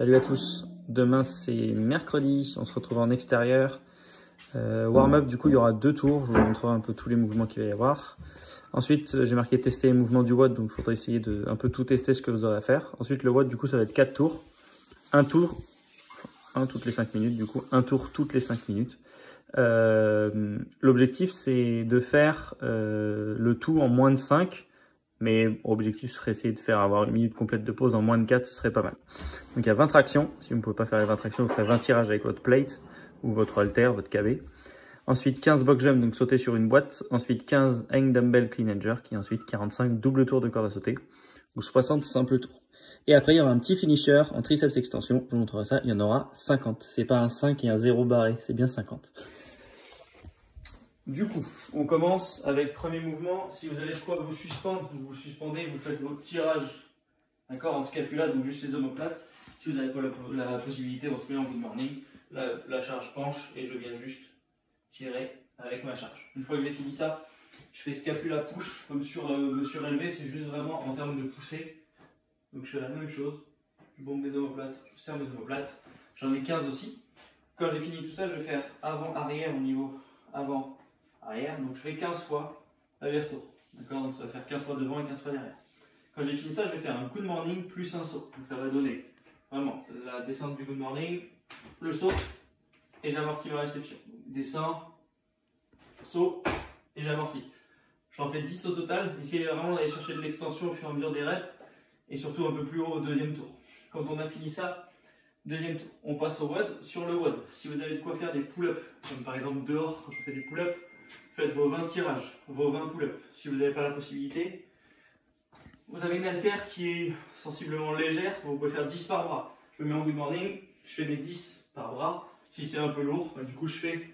Salut à tous, demain c'est mercredi, on se retrouve en extérieur. Warm-up, du coup il y aura 2 tours, je vous montrerai un peu tous les mouvements qu'il va y avoir. Ensuite j'ai marqué tester les mouvements du WOD, donc il faudra essayer de un peu tout tester ce que vous aurez à faire. Ensuite le WOD du coup ça va être 4 tours, un tour, un toutes les 5 minutes du coup, un tour toutes les 5 minutes. L'objectif c'est de faire le tout en moins de 5. Mais l'objectif serait essayer de faire avoir une minute complète de pause en moins de 4, ce serait pas mal. Donc il y a 20 tractions. Si vous ne pouvez pas faire les 20 tractions, vous ferez 20 tirages avec votre plate ou votre halter, votre KB. Ensuite 15 box jump, donc sauter sur une boîte. Ensuite 15 hang dumbbell clean and jerk. Et ensuite 45 double tours de corde à sauter. Ou 60 simples tours. Et après il y aura un petit finisher en triceps extension. Je vous montrerai ça. Il y en aura 50. C'est pas un 5 et un 0 barré. C'est bien 50. Du coup, on commence avec premier mouvement. Si vous avez de quoi vous suspendre, vous vous suspendez, vous faites votre tirage, d'accord, en scapula, donc juste les omoplates. Si vous n'avez pas la possibilité, on se met en good morning. La charge penche et je viens juste tirer avec ma charge. Une fois que j'ai fini ça, je fais scapula push comme sur le surélevé, c'est juste vraiment en termes de poussée. Donc je fais la même chose, je bombe mes omoplates, je serre mes omoplates. J'en ai 15 aussi. Quand j'ai fini tout ça, je vais faire avant-arrière au niveau avant. Arrière, donc je fais 15 fois aller-retour. D'accord, donc ça va faire 15 fois devant et 15 fois derrière. Quand j'ai fini ça, je vais faire un good morning plus un saut. Donc ça va donner vraiment la descente du good morning, le saut et j'amortis ma réception. Donc, descends, saut et j'amortis. J'en fais 10 au total. Essayez vraiment d'aller chercher de l'extension au fur et à mesure des reps et surtout un peu plus haut au deuxième tour. Quand on a fini ça, deuxième tour, on passe au WOD. Sur le WOD, si vous avez de quoi faire des pull-ups, comme par exemple dehors quand on fait des pull-ups, faites vos 20 tirages, vos 20 pull-ups. Si vous n'avez pas la possibilité, vous avez une haltère qui est sensiblement légère, vous pouvez faire 10 par bras. Je me mets en good morning, je fais mes 10 par bras. Si c'est un peu lourd, du coup je fais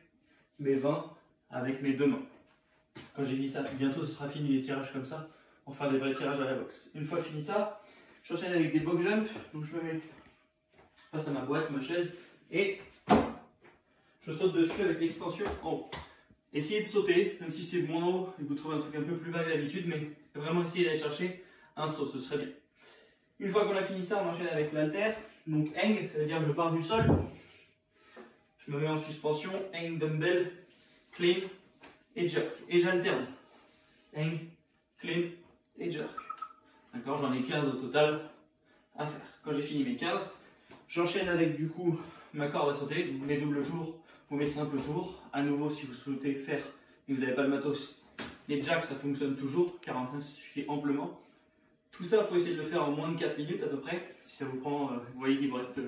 mes 20 avec mes 2 mains. Quand j'ai fini ça, bientôt ce sera fini les tirages comme ça. On fera des vrais tirages à la boxe. Une fois fini ça, j'enchaîne avec des box jump. Donc je me mets face à ma boîte, ma chaise, et je saute dessus avec l'extension en haut. Essayez de sauter, même si c'est bon en haut et que vous trouvez un truc un peu plus bas que d'habitude, mais vraiment essayez d'aller chercher un saut, ce serait bien. Une fois qu'on a fini ça, on enchaîne avec l'halter. Donc hang, ça veut dire que je pars du sol, je me mets en suspension, hang dumbbell, clean et jerk. Et j'alterne. Hang, clean et jerk. D'accord, j'en ai 15 au total à faire. Quand j'ai fini mes 15, j'enchaîne avec du coup ma corde à sauter, donc mes doubles tours. Vous mes simples tours, à nouveau si vous souhaitez faire et que vous n'avez pas le matos, les jacks ça fonctionne toujours, 45 ça suffit amplement. Tout ça, il faut essayer de le faire en moins de 4 minutes à peu près. Si ça vous prend, vous voyez qu'il vous reste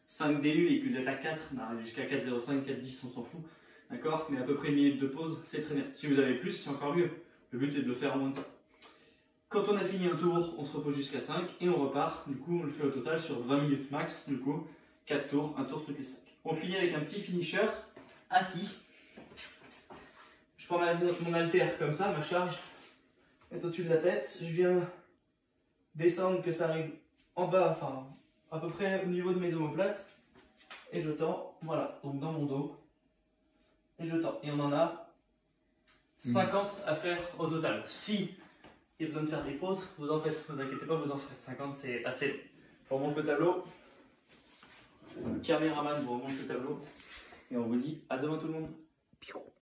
5 délus et que vous êtes à 4, bah, jusqu'à 4,05, 4,10 on s'en fout. D'accord, mais à peu près une minute de pause, c'est très bien. Si vous avez plus, c'est encore mieux. Le but c'est de le faire en moins de ça. Quand on a fini un tour, on se repose jusqu'à 5 et on repart. Du coup, on le fait au total sur 20 minutes max. Du coup, 4 tours, un tour toutes les 5. On finit avec un petit finisher assis. Je prends mon halter comme ça, ma charge est au-dessus de la tête. Je viens descendre, que ça arrive en bas, enfin à peu près au niveau de mes omoplates. Et je tends, voilà, donc dans mon dos. Et je tends. Et on en a 50 à faire au total. Si il y a besoin de faire des pauses, vous en faites, ne vous inquiétez pas, vous en faites. 50 c'est assez. On remonte le tableau. Le caméraman vous remonte le tableau et on vous dit à demain tout le monde.